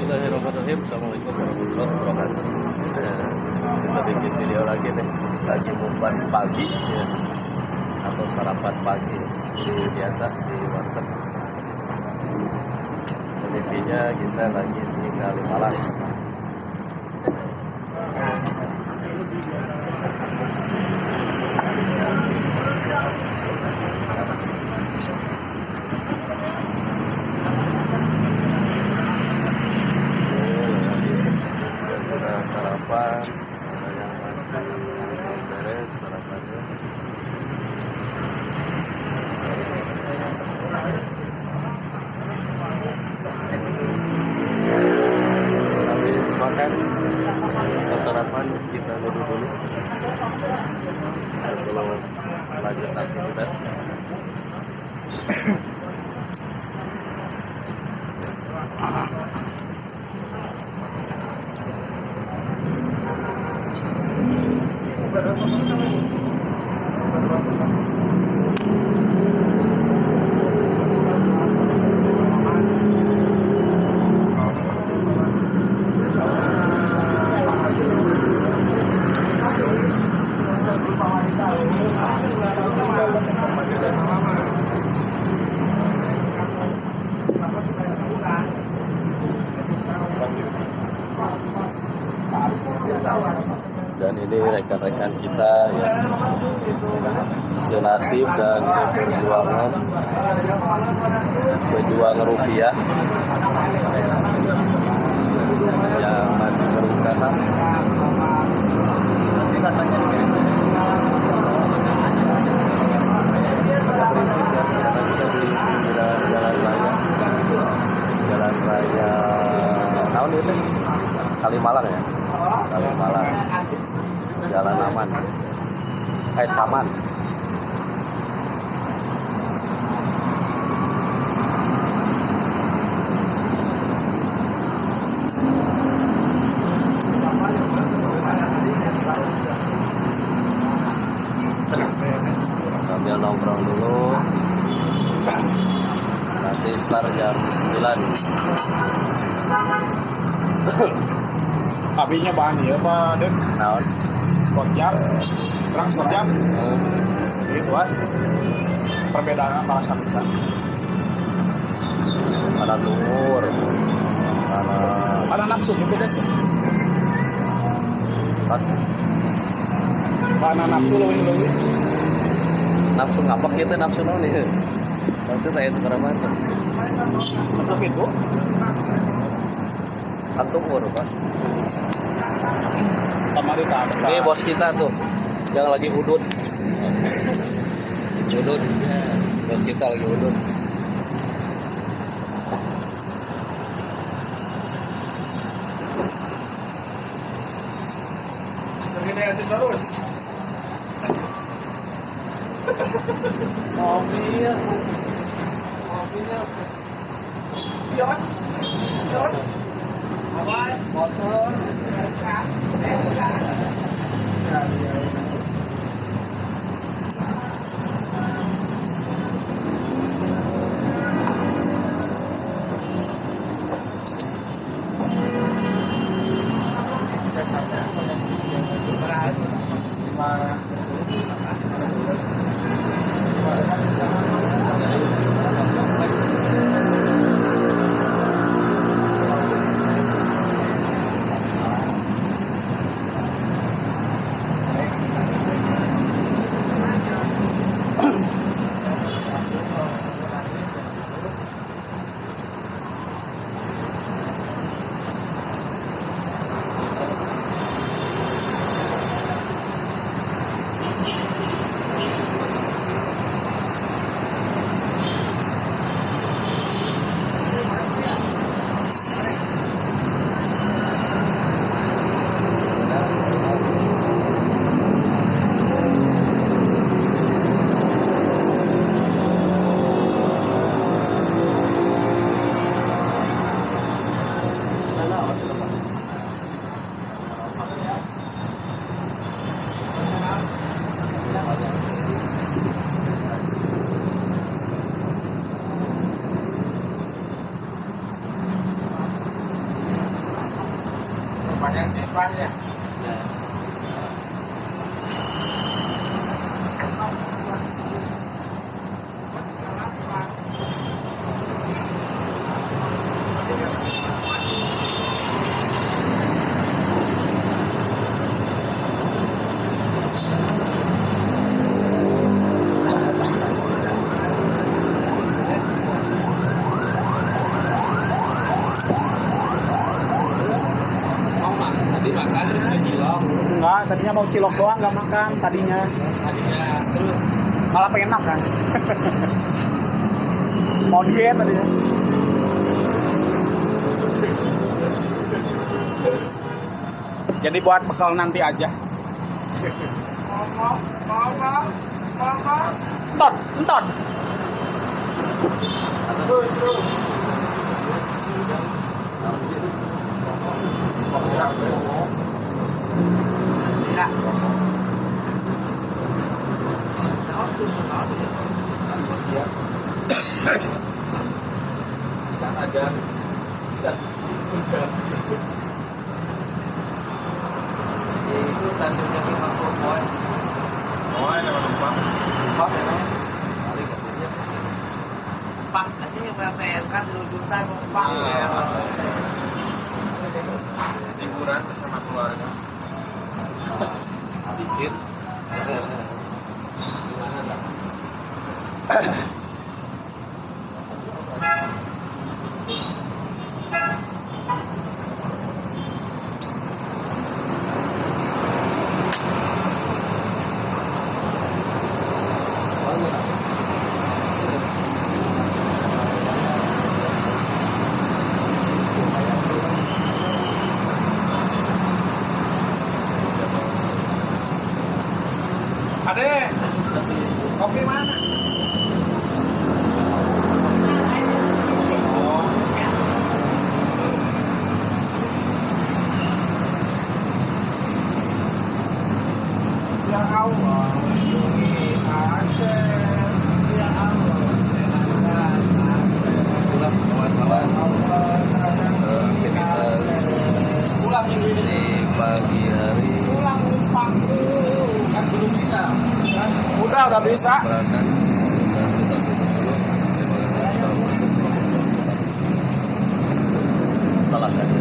Bismillahirrahmanirrahim. Assalamualaikum warahmatullahi wabarakatuh. Kita bikin video lagi nih. Lagi mukbang pagi ya. Atau sarapan pagi seperti biasa di warteg. Kondisinya kita lagi di Kalimalang. Sarapan, ada yang masih beres sarapannya. Habis makan, sarapan kita duduk dulu sebelum lanjut aktivitas. Dan ini rekan-rekan kita yang senasib dan berjuang rupiah yang masih berusaha. Jalan raya tahun ini Kalimalang ya, Kalimalang, jalan aman, taman. Sambil nongkrong dulu, nanti start jam 9. Apinya bahan ya Pak Den? Naon? Spot jam, terang spot jam. Gitu kan? Perbedaan antara bisa. Ada lumur, Ada nafsu juga deh. Karena nafsu lebih. nafsu ngapak gitu, nafsu naon nih? Nafsu saya seberapa itu? Untuk itu? Satu umur Pak. Kamari tak. Ini bos kita tuh yang lagi udut. Udut. Bos kita lagi udut. Terus terus. Mobilnya. Iya. Apa? Motor. Yang depannya. Enggak, tadinya mau cilok doang nggak makan tadinya Terus malah pengen makan. Mau diet tadinya. Jadi buat bekal nanti aja. Entot, entot. itu standarnya 50 poin. Oh, ini nama numpang. Pak memang paling katanya Pak aja yang PPN kan 2 juta numpang ya. Liburan bersama keluarga. habisin. Gimana tak? Ade, kopi mana? Ya Allah, lindungi Asep. Ya Allah, selamatkan Asep. Pulang kawan-kawan. Aktivitas Pulang minggu ini. di pagi hari Pulang numpang. Kan belum bisa. Udah bisa. berangkat dan kita tutup dulu. Terima kasih. Assalamualaikum warahmatullahi wabarakatuh. Salah kan?